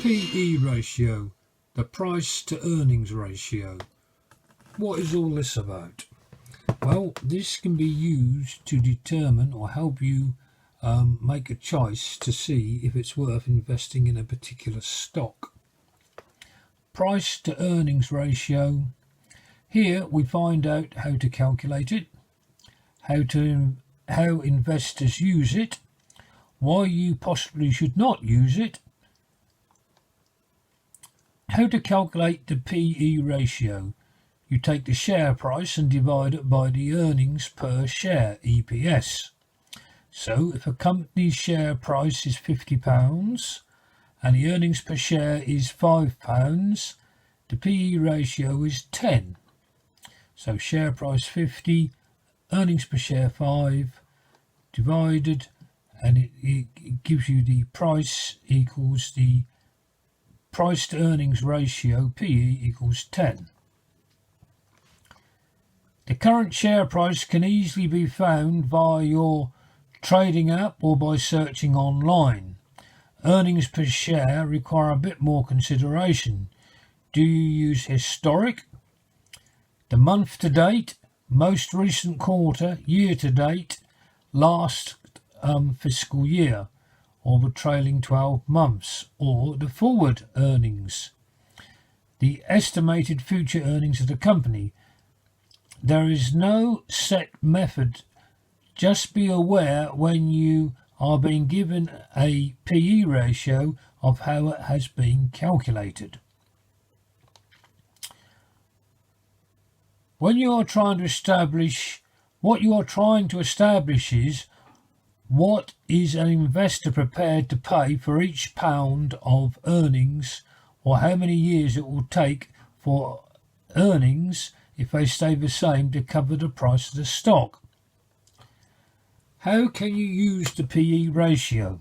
PE ratio, the price to earnings ratio. What is all this about? Well, this can be used to determine or help you make a choice to see if it's worth investing in a particular stock. Price to earnings ratio. Here we find out how to calculate it, how investors use it, why you possibly should not use it, how to calculate the PE ratio. You take the share price and divide it by the earnings per share, EPS. So if a company's share price is £50 and the earnings per share is £5, the PE ratio is 10. So share price 50, earnings per share 5, divided, and it gives you the price equals the price to earnings ratio, PE equals 10. The current share price can easily be found via your trading app or by searching online. Earnings per share require a bit more consideration. Do you use historic, the month to date, most recent quarter, year to date, last fiscal year, or the trailing 12 months, or the forward earnings, the estimated future earnings of the company? There is no set method. Just be aware when you are being given a PE ratio of how it has been calculated. When you are trying to establish, what you are trying to establish is what is an investor prepared to pay for each pound of earnings, or how many years it will take for earnings, if they stay the same, to cover the price of the stock. How can you use the PE ratio?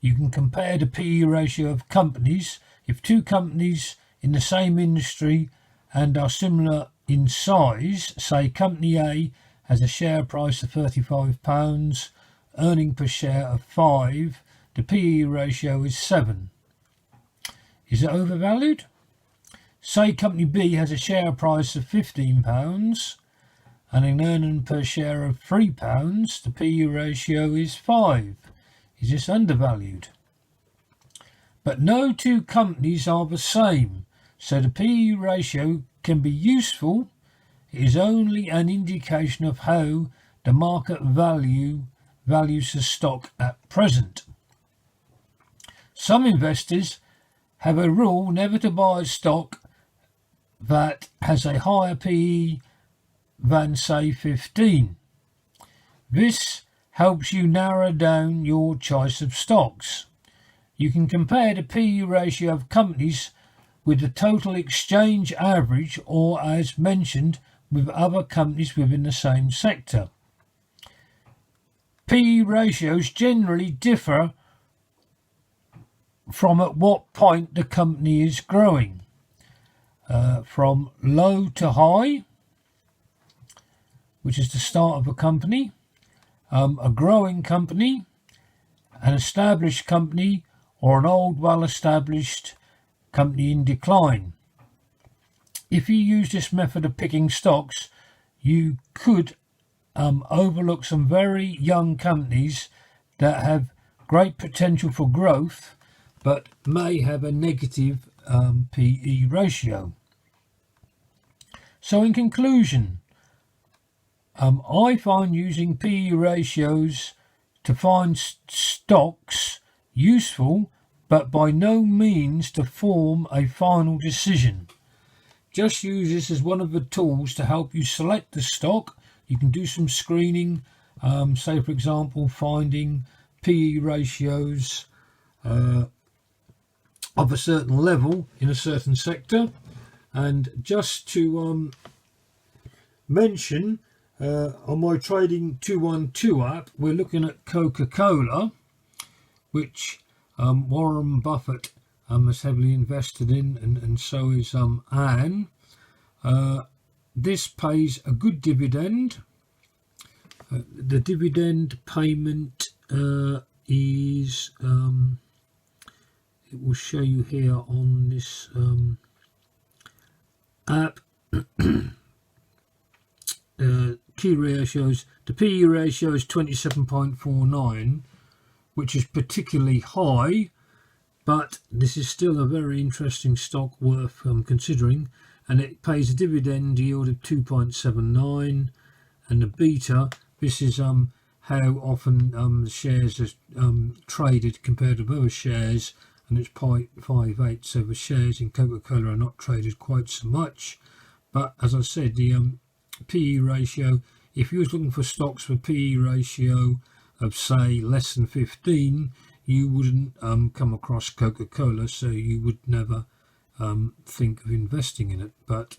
You can compare the PE ratio of companies. If two companies in the same industry and are similar in size, say company A has a share price of £35, earning per share of 5, the PE ratio is 7. Is it overvalued? Say company B has a share price of £15 and an earning per share of £3, the PE ratio is 5. Is this undervalued? But no two companies are the same, so the PE ratio can be useful. It is only an indication of how the market values the stock at present. Some investors have a rule never to buy a stock that has a higher PE than, say, 15. This helps you narrow down your choice of stocks. You can compare the PE ratio of companies with the total exchange average, or as mentioned, with other companies within the same sector. PE ratios generally differ from at what point the company is growing. From low to high, which is the start of a company, a growing company, an established company, or an old, well-established company in decline. If you use this method of picking stocks, you could overlook some very young companies that have great potential for growth, but may have a negative PE ratio. So in conclusion, I find using PE ratios to find stocks useful, but by no means to form a final decision. Just use this as one of the tools to help you select the stock. You can do some screening, say for example finding PE ratios of a certain level in a certain sector. And just to mention, on my Trading 212 app, we're looking at Coca-Cola, which Warren Buffett has heavily invested in, and so is Anne. This pays a good dividend. The dividend payment is it will show you here on this app. Key ratios, the PE ratio is 27.49, which is particularly high, but this is still a very interesting stock worth considering, and it pays a dividend yield of 2.79, and the beta, this is how often the shares are traded compared to other shares, and it's 0.58, so the shares in Coca-Cola are not traded quite so much. But as I said, the PE ratio, if you was looking for stocks with PE ratio of say less than 15, you wouldn't come across Coca-Cola, so you would never think of investing in it. But